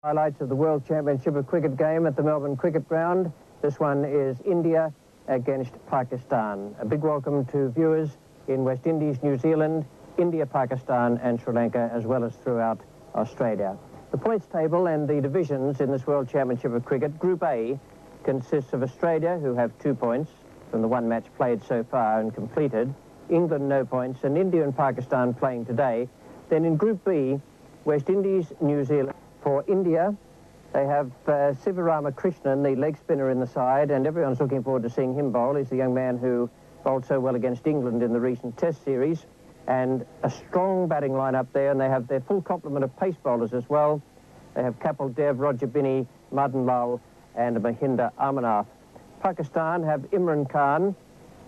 Highlights of the World Championship of Cricket game at the Melbourne Cricket Ground. This one is India against Pakistan. A big welcome to viewers in West Indies, New Zealand, India, Pakistan and Sri Lanka, as well as throughout Australia. The points table and the divisions in this World Championship of Cricket. Group A consists of Australia, who have 2 points from the one match played so far and completed. England, no points, and India and Pakistan playing today. Then in Group B, West Indies, New Zealand. For India, they have Sivarama Krishnan, the leg spinner in the side, and everyone's looking forward to seeing him bowl. He's the young man who bowled so well against England in the recent Test series. And a strong batting lineup there, and they have their full complement of pace bowlers as well. They have Kapil Dev, Roger Binny, Madan Lal, and Mahinda Amarnath. Pakistan have Imran Khan,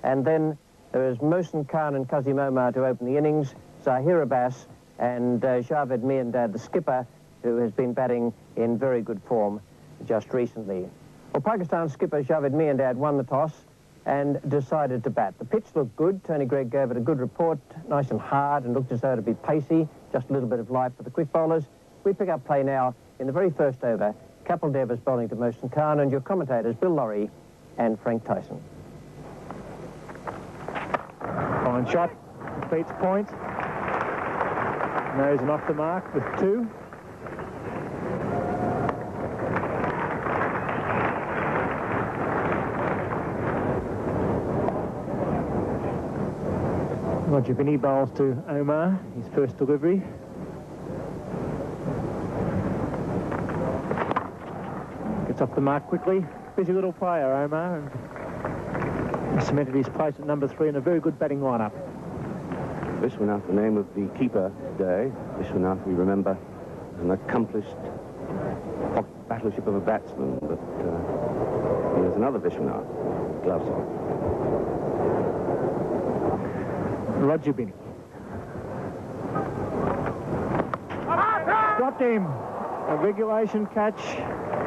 and then there is Mohsin Khan and Kazim Omar to open the innings, Zahir Abbas, and Javed Miandad, the skipper, who has been batting in very good form just recently. Well, Pakistan skipper Javed Miandad won the toss and decided to bat. The pitch looked good. Tony Greig gave it a good report, nice and hard, and looked as though to be pacey, just a little bit of life for the quick bowlers. We pick up play now in the very first over. Kapil Dev is bowling to Mohsin Khan, and your commentators Bill Laurie and Frank Tyson. Fine shot, completes point. Nose and off the mark with 2. Roger Binny bowls to Omar, his first delivery. Gets off the mark quickly. Busy little player, Omar, and cemented his place at number 3 in a very good batting lineup. Vishwanath, the name of the keeper today. Vishwanath, we remember, is an accomplished battleship of a batsman, but here's another Vishwanath, gloves on. Roger Binny. Dropped him. A regulation catch.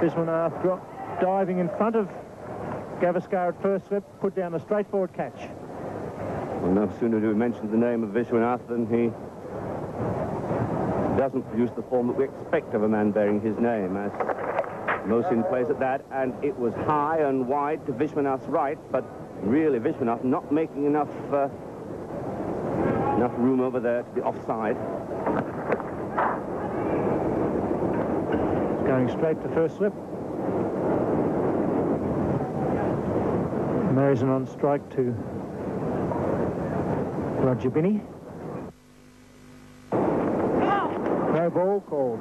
Vishwanath diving in front of Gavaskar at first slip, put down a straightforward catch. Well, no sooner do we mention the name of Vishwanath than he doesn't produce the form that we expect of a man bearing his name, as Mohsin plays at that, and it was high and wide to Vishwanath's right, but really Vishwanath not making enough room over there to the offside. It's going straight to first slip. Morrison on strike to Roger Binny. No ball called.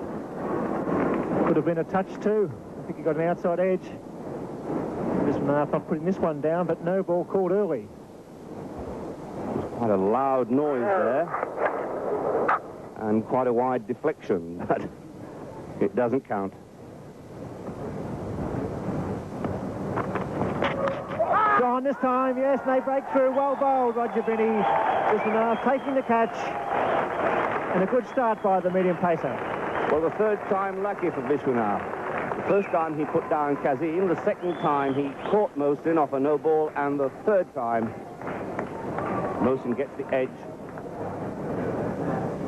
Could have been a touch too. I think he got an outside edge. Vishwanath not putting this one down, but no ball called early. Quite a loud noise there, and quite a wide deflection, but it doesn't count. Gone this time, yes, and they break through. Well bowled, Roger Binny. Vishwanath taking the catch, and a good start by the medium pacer. Well, the third time lucky for Vishwanath. The first time he put down Kazim, the second time he caught Mohsin off a no ball, and the third time Mohsin gets the edge.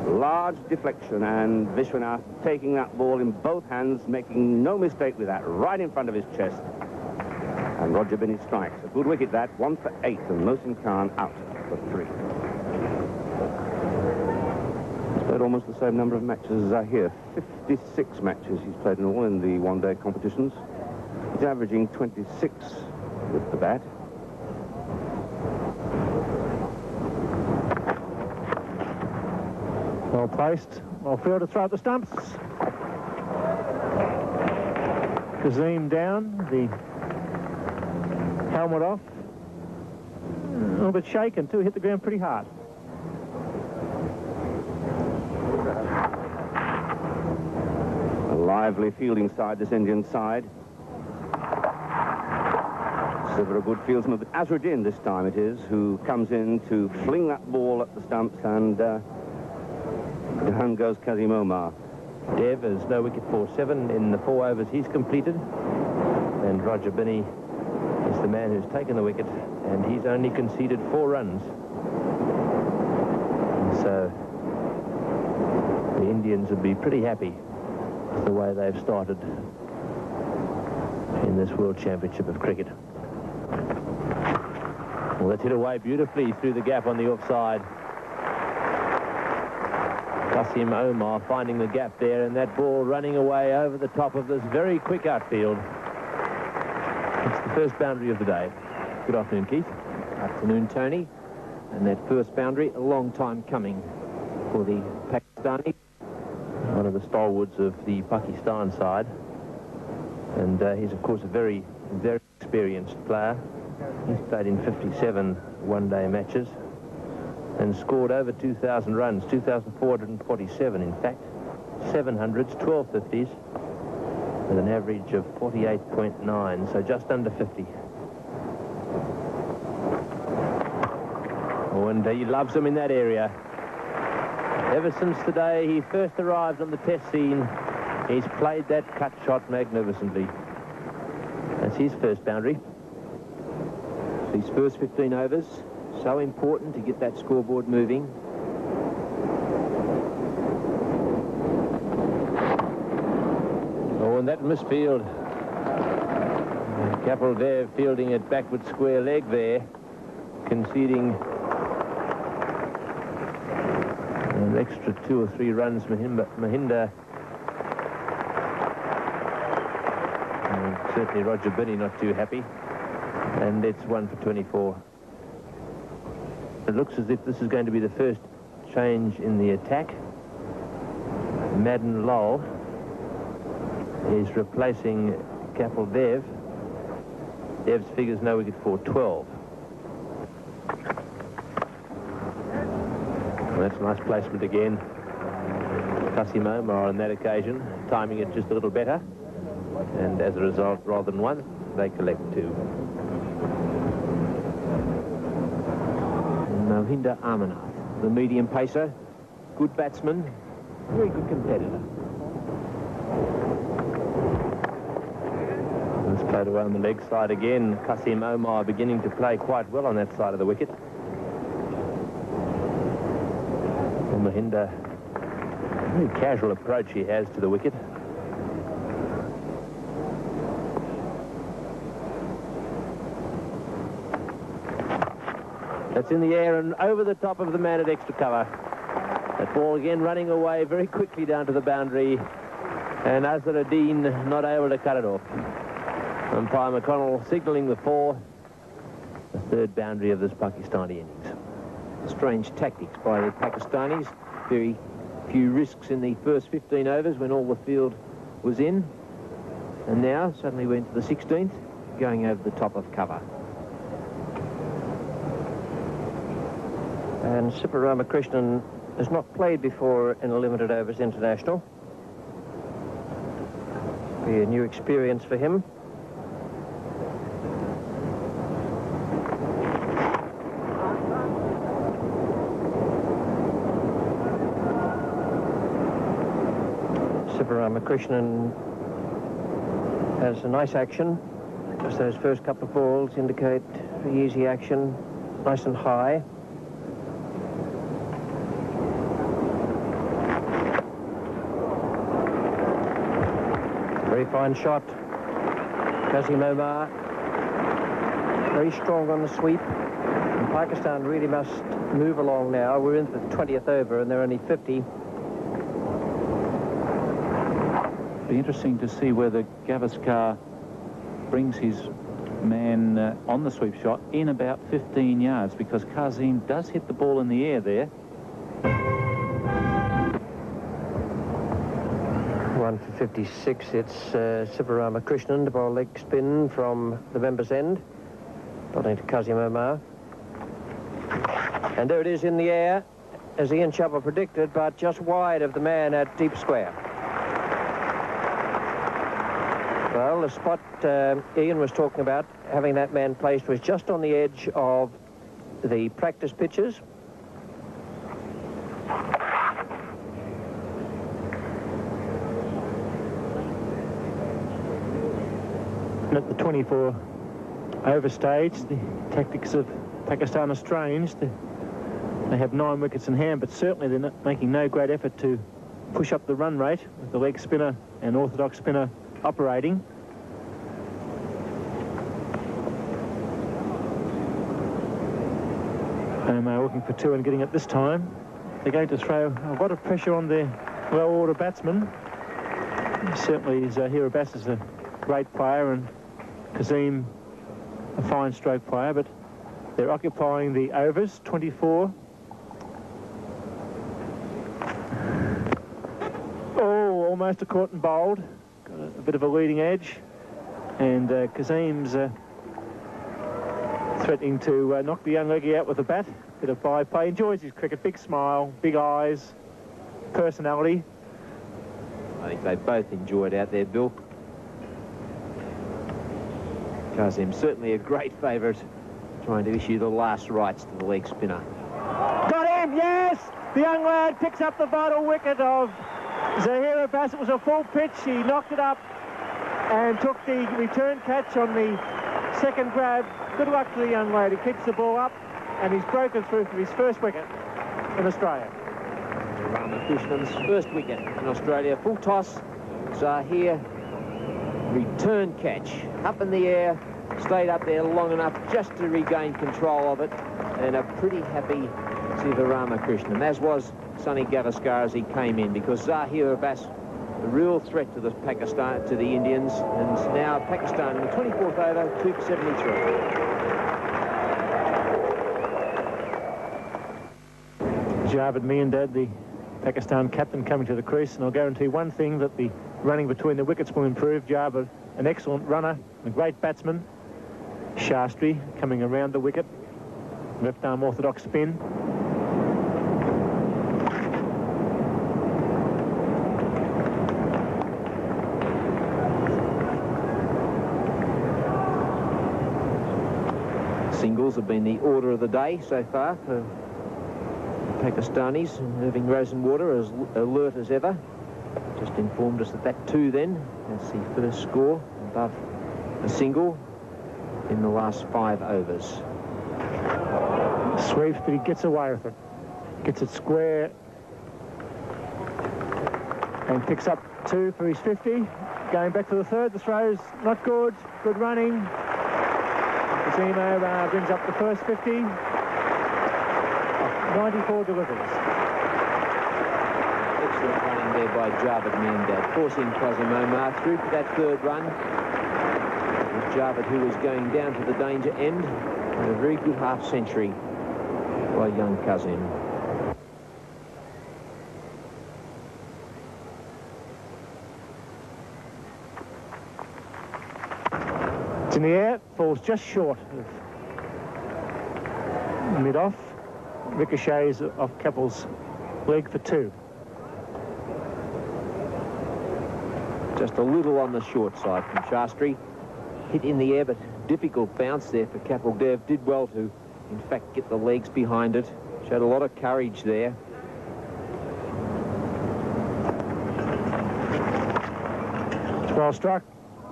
Large deflection, and Vishwanath taking that ball in both hands, making no mistake with that, right in front of his chest. And Roger Binny strikes. A good wicket that, 1 for 8, and Mohsin Khan out for 3. He's played almost the same number of matches as Zahir. 56 matches he's played in all in the one-day competitions. He's averaging 26 with the bat. Well placed, well fielded, throw at the stumps. Kazim down, the helmet off. A little bit shaken too, hit the ground pretty hard. A lively fielding side, this Indian side. Several good fieldsmen, but Azruddin this time it is, who comes in to fling that ball at the stumps, and down goes Kazim Omar. Dev is no wicket for 7 in the 4 overs he's completed, and Roger Binny is the man who's taken the wicket, and he's only conceded 4 runs. So the Indians would be pretty happy the way they've started in this World Championship of Cricket. Well, that's hit away beautifully through the gap on the offside. Qasim Omar finding the gap there, and that ball running away over the top of this very quick outfield. It's the first boundary of the day. Good afternoon, Keith. Afternoon, Tony. And that first boundary, a long time coming for the Pakistani. One of the stalwarts of the Pakistan side. And he's, of course, a very, very experienced player. He's played in 57 one-day matches and scored over 2,000 runs, 2,447 in fact, 700s, 12 50s, with an average of 48.9, so just under 50. Oh, and he loves them in that area. Ever since the day he first arrived on the test scene, he's played that cut shot magnificently. That's his first boundary. These first 15 overs, so important to get that scoreboard moving. Oh, and that misfield. Kapil Dev fielding it backward square leg there, conceding an extra 2 or 3 runs. Mahinda. And certainly Roger Binney not too happy. And it's 1 for 24. It looks as if this is going to be the first change in the attack. Madden Lowell is replacing Kapil Dev. Dev's figures no wicket for 12. Well, that's a nice placement again. Qasim Omar on that occasion, timing it just a little better. And as a result, rather than 1, they collect 2. Mohinder Amarnath, the medium pacer, good batsman, very good competitor. It's played away on the leg side again. Qasim Omar beginning to play quite well on that side of the wicket. And Mahinda, very casual approach he has to the wicket. That's in the air and over the top of the man at extra cover. That ball again running away very quickly down to the boundary, and Azharuddin not able to cut it off. Umpire McConnell signalling the 4, the third boundary of this Pakistani innings. Strange tactics by the Pakistanis. Very few risks in the first 15 overs when all the field was in. And now suddenly went to the 16th, going over the top of cover. And Sippa Ramakrishnan has not played before in a limited overs international. Be a new experience for him. Sippa Ramakrishnan has a nice action. Just those first couple of balls indicate very easy action, nice and high. Very fine shot. Qasim Omar, very strong on the sweep. And Pakistan really must move along now. We're into the 20th over and they're only 50. Be interesting to see whether Gavaskar brings his man on the sweep shot in about 15 yards, because Qasim does hit the ball in the air there. 1 for 56. It's Sippa Ramakrishnan to bowl leg spin from the members' end, bowling to Qasim Omar. And there it is in the air, as Ian Chappell predicted, but just wide of the man at deep square. Well, the spot Ian was talking about, having that man placed, was just on the edge of the practice pitches. At the 24 over stage, the tactics of Pakistan are strange. They have 9 wickets in hand, but certainly they're not making no great effort to push up the run rate, with the leg spinner an orthodox spinner operating. And they're looking for two and getting it this time. They're going to throw a lot of pressure on their low-order batsman. Certainly, Zahir Abbas is a great player and Kazim a fine stroke player, but they're occupying the overs, 24. Oh, almost a caught and bowled. Got a bit of a leading edge. And Kazim's threatening to knock the young leggy out with a bat. Bit of byplay. Enjoys his cricket. Big smile, big eyes, personality. I think they both enjoyed out there, Bill. Kazim certainly a great favourite, trying to issue the last rights to the leg spinner. Got him, yes! The young lad picks up the vital wicket of Zahir Abbas. It was a full pitch. He knocked it up and took the return catch on the second grab. Good luck to the young lad. He kicks the ball up and he's broken through for his first wicket in Australia. Ramakrishnan's first wicket in Australia. Full toss. Zahir, return catch. Up in the air, stayed up there long enough just to regain control of it. And a pretty happy Siva Ramakrishnan, as was Sunny Gavaskar as he came in, because Zahir Abbas, the real threat to the Indians, and now Pakistan in the 24th over, 273. Javed Miandad, the Pakistan captain, coming to the crease, and I'll guarantee one thing, that the running between the wickets will improve. Javed, an excellent runner, a great batsman. Shastri coming around the wicket, left arm orthodox spin. Singles have been the order of the day so far for Pakistanis. Irving Rosenwater as alert as ever. Just informed us that two then. That's the first score above a single in the last 5 overs. Sweeps, but he gets away with it. Gets it square and picks up 2 for his 50. Going back to the third. The throw's not good. Good running. Kazimo brings up the first 50. 94 deliveries. Excellent running there by Javed Miandad, forcing Kazim Omar through for that third run. It was Javed who was going down to the danger end. And a very good half-century by young Kazim. It's in the air, falls just short of mid-off. Ricochets off Keppel's leg for 2. Just a little on the short side from Shastri. Hit in the air, but difficult bounce there for Kapil Dev. Did well to, in fact, get the legs behind it. Showed a lot of courage there. Well struck.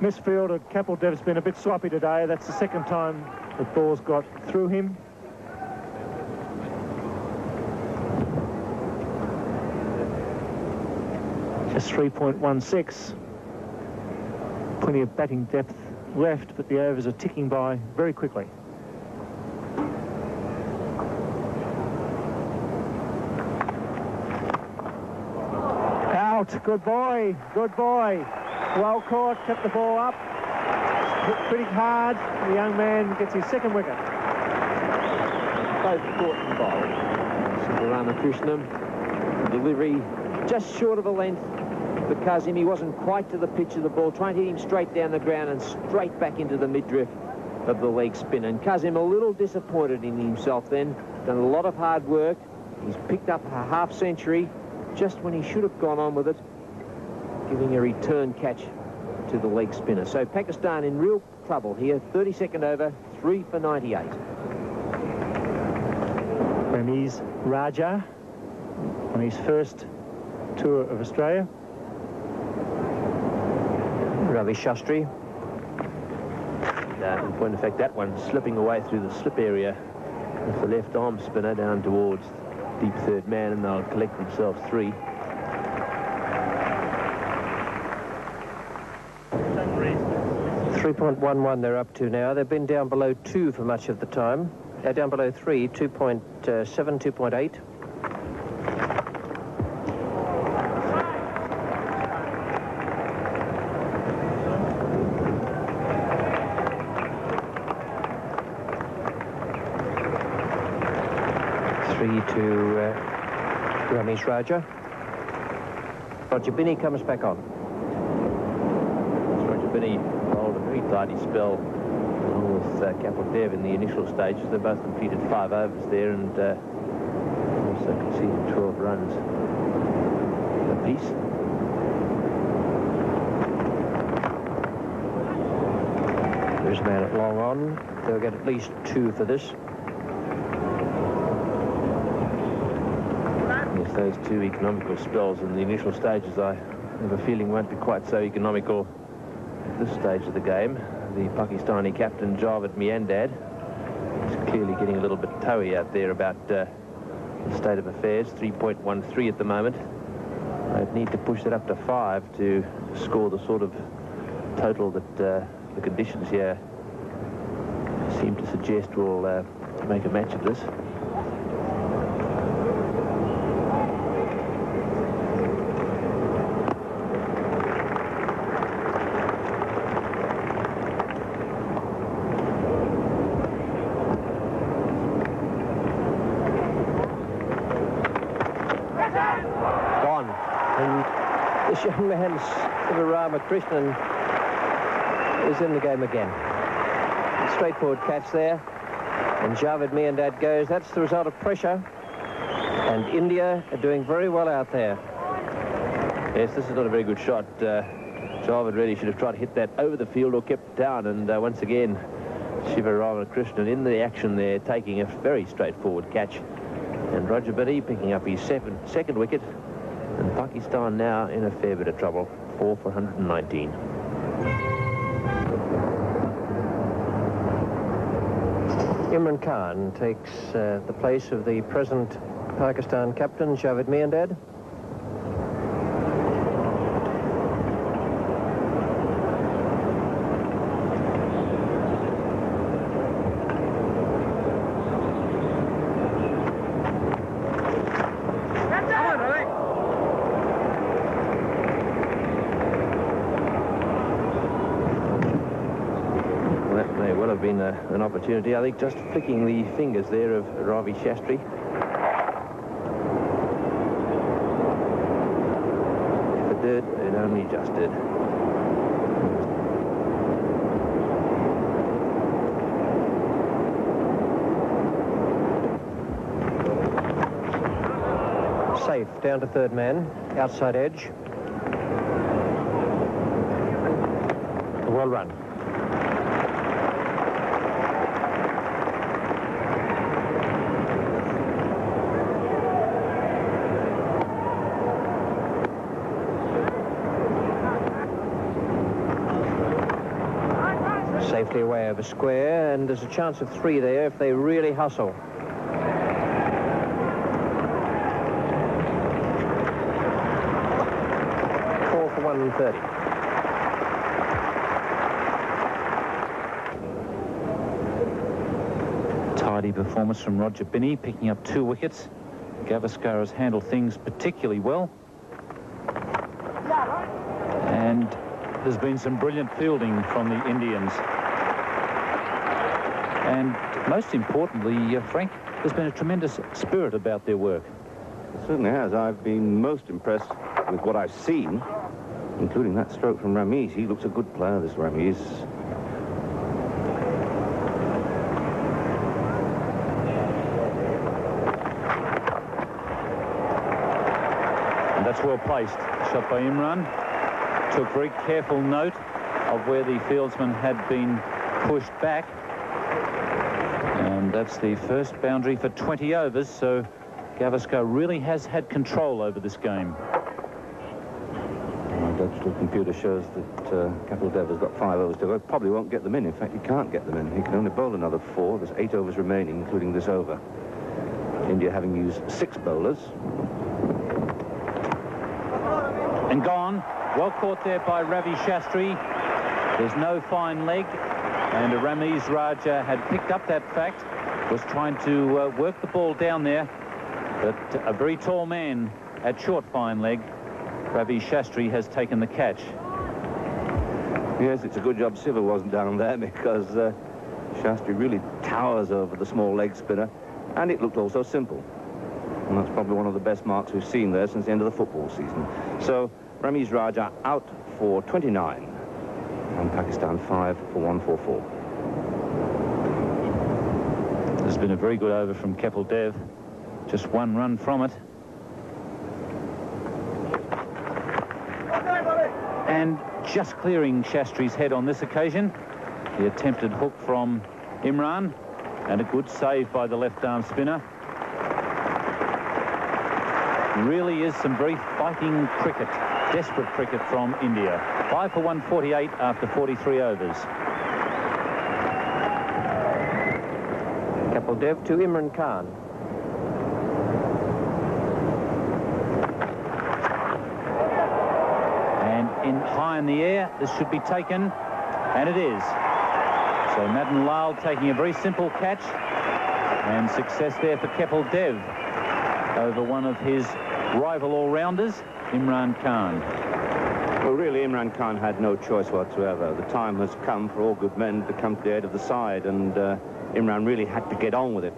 Misfielder Kapil Dev's been a bit sloppy today. That's the second time the ball's got through him. Just 3.16. Plenty of batting depth left, but the overs are ticking by very quickly. Out. Good boy. Good boy. Well caught. Kept the ball up. Hit pretty hard. The young man gets his second wicket. Both caught and bowled. Siva Ramakrishnan. Delivery just short of a length. But Kazim, he wasn't quite to the pitch of the ball, trying to hit him straight down the ground and straight back into the midriff of the leg spin. And Kazim a little disappointed in himself then. Done a lot of hard work. He's picked up a half-century just when he should have gone on with it, giving a return catch to the leg spinner. So Pakistan in real trouble here. 32nd over, 3 for 98. Ramiz Raja on his first tour of Australia. Ravi Shastri. In point of fact, that one slipping away through the slip area with the left arm spinner down towards deep third man, and they'll collect themselves 3. 3.11 they're up to now. They've been down below 2 for much of the time. They're down below 3, 2.7, 2.8. To Ramesh Raja. Roger Binney comes back on. Roger Binney bowled a very tidy spell along with Kapil Dev in the initial stages. They both completed 5 overs there and also conceded 12 runs apiece. There's a man at long on. They'll get at least 2 for this. Those 2 economical spells in the initial stages, I have a feeling won't be quite so economical at this stage of the game. The Pakistani captain, Javed Miandad, is clearly getting a little bit toey out there about the state of affairs. 3.13 at the moment. I'd need to push that up to 5 to score the sort of total that the conditions here seem to suggest will make a match of this. Young man, Krishnan, is in the game again. Straightforward catch there. And Javed Miandad goes. That's the result of pressure. And India are doing very well out there. Yes, this is not a very good shot. Javed really should have tried to hit that over the field or kept it down. And once again, Krishnan in the action there, taking a very straightforward catch. And Roger Binney picking up his second wicket. And Pakistan now in a fair bit of trouble. 4 for 119. Imran Khan takes the place of the present Pakistan captain, Javed Miandad. Been an opportunity, I think, just flicking the fingers there of Ravi Shastri. If it did, it only just did. Safe, down to third man, outside edge. Well run. Safely away over square, and there's a chance of 3 there if they really hustle. Four for 130. Tidy performance from Roger Binney, picking up 2 wickets. Gavaskar has handled things particularly well. And there's been some brilliant fielding from the Indians. And most importantly, Frank, there's been a tremendous spirit about their work. It certainly has. I've been most impressed with what I've seen, including that stroke from Ramesh. He looks a good player, this Ramesh. And that's well placed. Shot by Imran. Took very careful note of where the fieldsman had been pushed back. And that's the first boundary for 20 overs, so Gavaskar really has had control over this game. My digital computer shows that Kapil Dev has got 5 overs to go. Probably won't get them in. In fact, he can't get them in. He can only bowl another 4. There's 8 overs remaining, including this over. India having used 6 bowlers. And gone. Well caught there by Ravi Shastri. There's no fine leg, and Ramiz Raja had picked up that fact, was trying to work the ball down there, but a very tall man at short fine leg, Ravi Shastri, has taken the catch. Yes, it's a good job Siva wasn't down there, because Shastri really towers over the small leg spinner, and it looked also simple. And that's probably one of the best marks we've seen there since the end of the football season. So Ramiz Raja out for 29, and Pakistan 5 for 144. There's been a very good over from Kapil Dev. Just one run from it. And just clearing Shastri's head on this occasion. The attempted hook from Imran, and a good save by the left-arm spinner. Really is some very fighting cricket, desperate cricket from India. 5 for 148 after 43 overs. Kapil Dev to Imran Khan. And in high in the air, this should be taken, and it is. So Madan Lal taking a very simple catch, and success there for Kapil Dev over one of his rival all-rounders, Imran Khan. Well, really, Imran Khan had no choice whatsoever. The time has come for all good men to come to the aid of the side, and Imran really had to get on with it.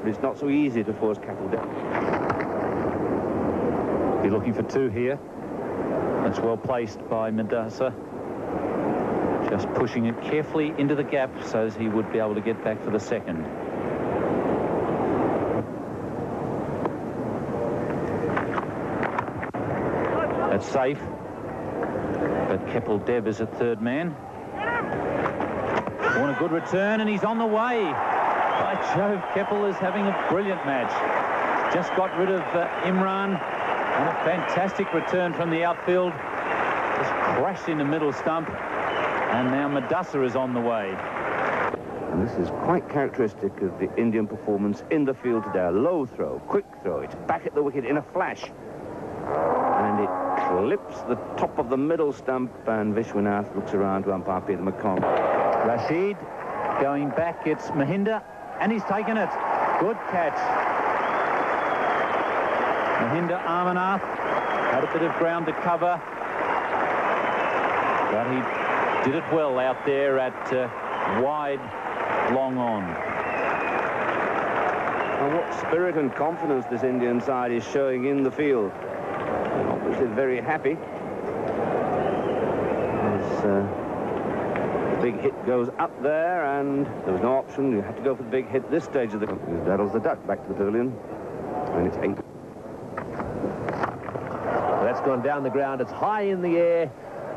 But it's not so easy to force Kapil Dev. Be looking for two here. That's well placed by Madasa. Just pushing it carefully into the gap so as he would be able to get back for the second. That's safe. But Kapil Dev is a third man. Want a good return, and he's on the way. By Jove, Kapil is having a brilliant match. Just got rid of Imran, and a fantastic return from the outfield. Just crashed in the middle stump, and now Madasa is on the way. And this is quite characteristic of the Indian performance in the field today. A low throw, quick throw. It's back at the wicket in a flash. And it clips the top of the middle stump, and Vishwanath looks around to umpire Peter McConnell. Rashid going back, it's Mahinda, and he's taken it. Good catch. Mahinda Amarnath had a bit of ground to cover, but he did it well out there at wide, long on. Well, what spirit and confidence this Indian side is showing in the field. They're obviously very happy. This big hit goes up there, and there was no option. You had to go for the big hit this stage of the... Daddles the duck back to the pavilion, and it's 8. Well, that's gone down the ground. It's high in the air.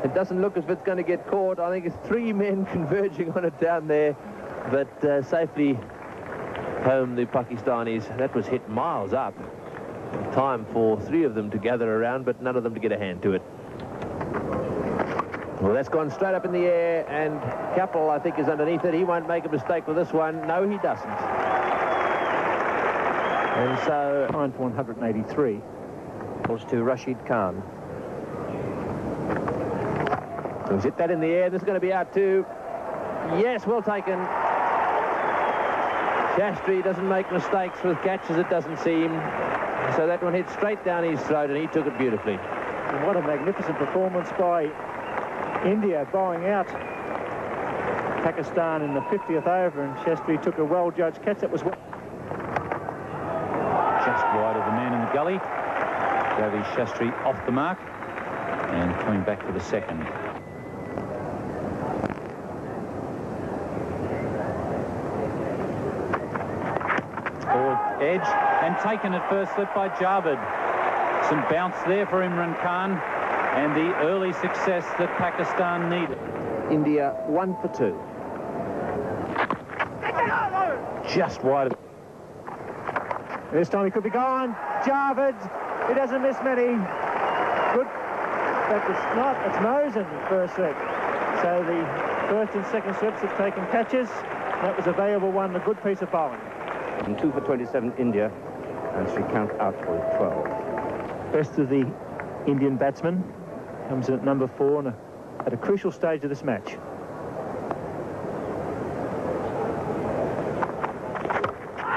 It doesn't look as if it's going to get caught. I think it's 3 men converging on it down there, but safely home the Pakistanis. That was hit miles up. Time for 3 of them to gather around, but none of them to get a hand to it. Well, that's gone straight up in the air, and Kapil, I think, is underneath it. He won't make a mistake with this one. No, he doesn't. And so 9 for 183. Balls to Rashid Khan. he's hit that in the air. This is going to be out too. Yes, well taken. Shastri doesn't make mistakes with catches, it doesn't seem. So that one hit straight down his throat, and he took it beautifully. And what a magnificent performance by India, bowling out Pakistan in the 50th over, and Shastri took a well-judged catch. That was just wide of the man in the gully. Ravi Shastri off the mark and coming back for the second. Forward edge and taken at first slip by Javed. Some bounce there for Imran Khan, and the early success that Pakistan needed. India 1 for 2. Just wide of... This time he could be gone. Javed, he doesn't miss many. Good. That was not. It's Mosen first slip. So the first and second slips have taken catches. That was a valuable one, a good piece of bowling. And 2 for 27 India, and Srikanth out for 12. Best of the Indian batsmen comes in at number 4 and at a crucial stage of this match.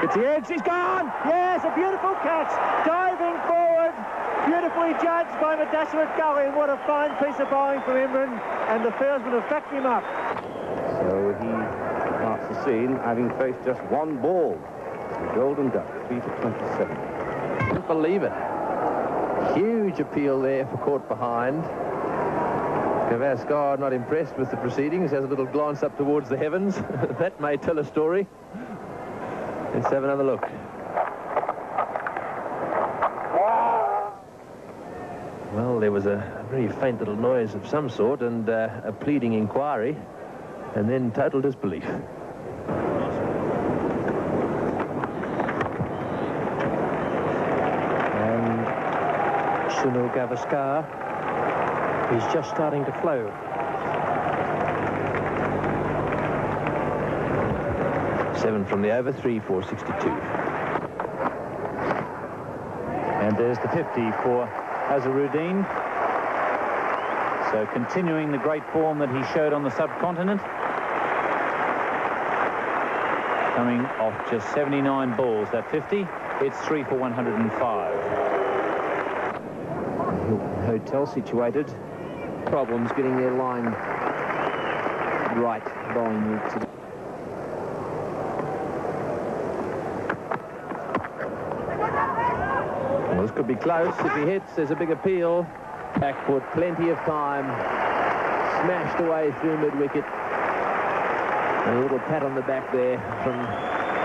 It's the edge. He's gone. Yes, a beautiful catch. Diving forward. Beautifully judged by Madassa at Gully. And what a fine piece of bowling from Imran. And the fieldsmen have backed him up. So he departs the scene, having faced just one ball. The Golden Duck, 3 for 27. Can't believe it. Huge appeal there for caught behind. Gavaskar not impressed with the proceedings, has a little glance up towards the heavens. That may tell a story. Let's have another look. Well, there was a very faint little noise of some sort and a pleading inquiry, and then total disbelief. And Sunil Gavaskar is just starting to flow. Seven from the over, 3-4-62. And there's the 50 for Azharuddin. So continuing the great form that he showed on the subcontinent. Coming off just 79 balls, that 50, it's 3 for 105. Hotel situated. Problems getting their line right, bowling route today. Well, this could be close. If he hits, there's a big appeal. Back foot, plenty of time. Smashed away through mid-wicket. And a little pat on the back there from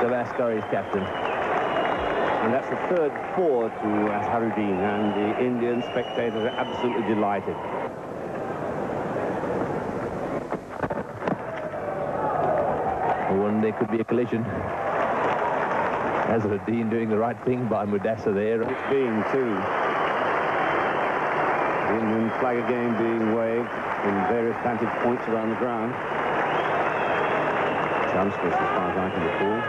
Gavaskar, his captain. And that's the third 4 to Azharuddin, and the Indian spectators are absolutely delighted. And there could be a collision. Azharuddin doing the right thing by Madassa there. It's being too. The Indian flag again being waved from various vantage points around the ground. Chanceless as far as I can recall.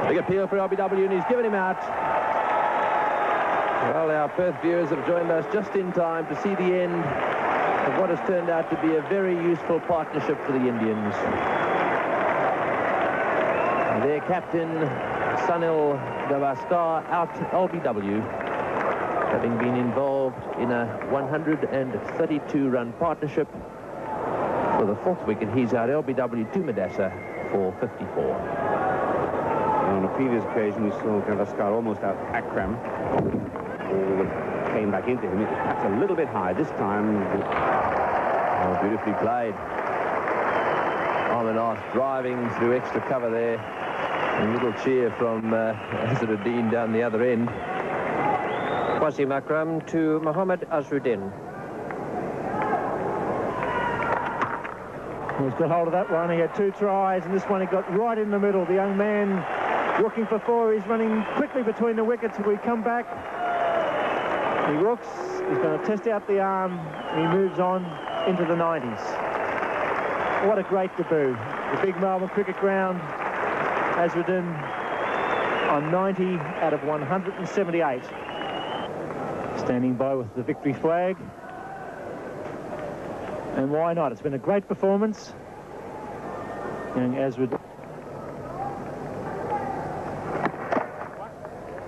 Big appeal for LBW, and he's given him out. Well, our Perth viewers have joined us just in time to see the end of what has turned out to be a very useful partnership for the Indians. Their captain, Sunil Gavaskar, out LBW, having been involved in a 132-run partnership. For the 4th wicket, he's out LBW to Madassa for 54. On a previous occasion, we saw Gavaskar almost out Akram. Ball came back into him. It was perhaps a little bit high. This time, oh, beautifully played. Amanat driving through extra cover there. A little cheer from Azharuddin down the other end. Wasim Akram to Mohammad Azharuddin. He's got hold of that one. He had 2 tries, and this one he got right in the middle. The young man looking for 4. He's running quickly between the wickets. If we come back, he looks. He's going to test out the arm. And he moves on into the 90s. What a great debut. The big Melbourne cricket ground. Azharuddin on 90 out of 178. Standing by with the victory flag. And why not? It's been a great performance. Young Azharuddin.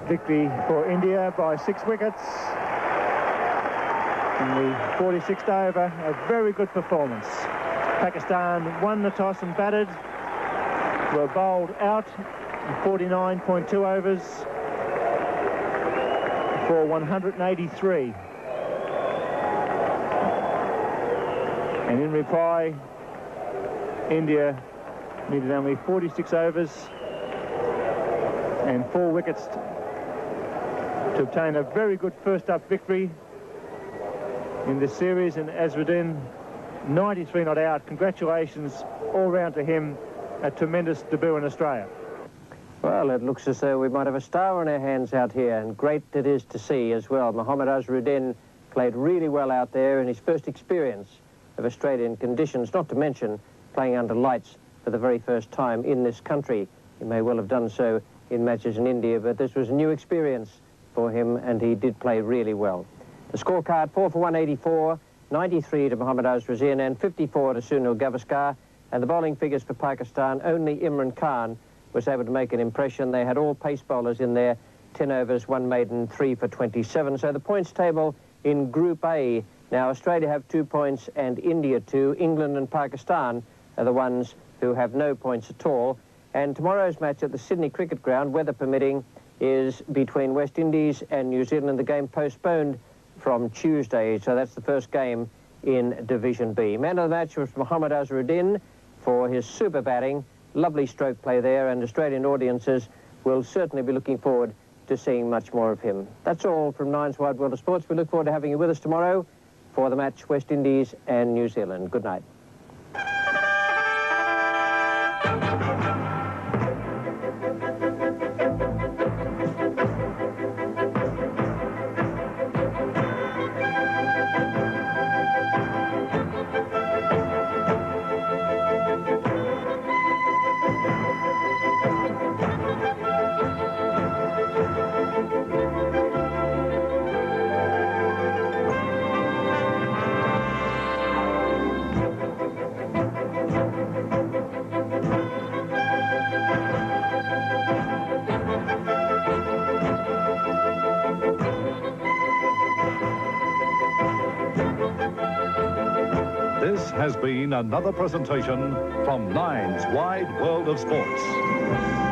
Victory for India by 6 wickets. In the 46th over, a very good performance. Pakistan won the toss and batted. Were bowled out in 49.2 overs for 183. And in reply, India needed only 46 overs and 4 wickets to obtain a very good first-up victory in this series. And Azharuddin, 93 not out. Congratulations all round to him. A tremendous debut in Australia. Well, it looks as though we might have a star on our hands out here, and great it is to see as well. Mohammad Azharuddin played really well out there in his first experience of Australian conditions, not to mention playing under lights for the very first time in this country. He may well have done so in matches in India, but this was a new experience for him, and he did play really well. The scorecard, 4 for 184, 93 to Mohammad Azrazian and 54 to Sunil Gavaskar. And the bowling figures for Pakistan, only Imran Khan was able to make an impression. They had all pace bowlers in there, 10 overs, 1 maiden, 3 for 27. So the points table in Group A. Now, Australia have 2 points and India 2. England and Pakistan are the ones who have no points at all. And tomorrow's match at the Sydney Cricket Ground, weather permitting, is between West Indies and New Zealand. The game postponed from Tuesday, so that's the first game in Division B. Man of the match was Mohammad Azharuddin for his super batting. Lovely stroke play there, and Australian audiences will certainly be looking forward to seeing much more of him. That's all from Nine's Wide World of Sports. We look forward to having you with us tomorrow for the match West Indies and New Zealand. Good night. This has been another presentation from Nine's Wide World of Sports.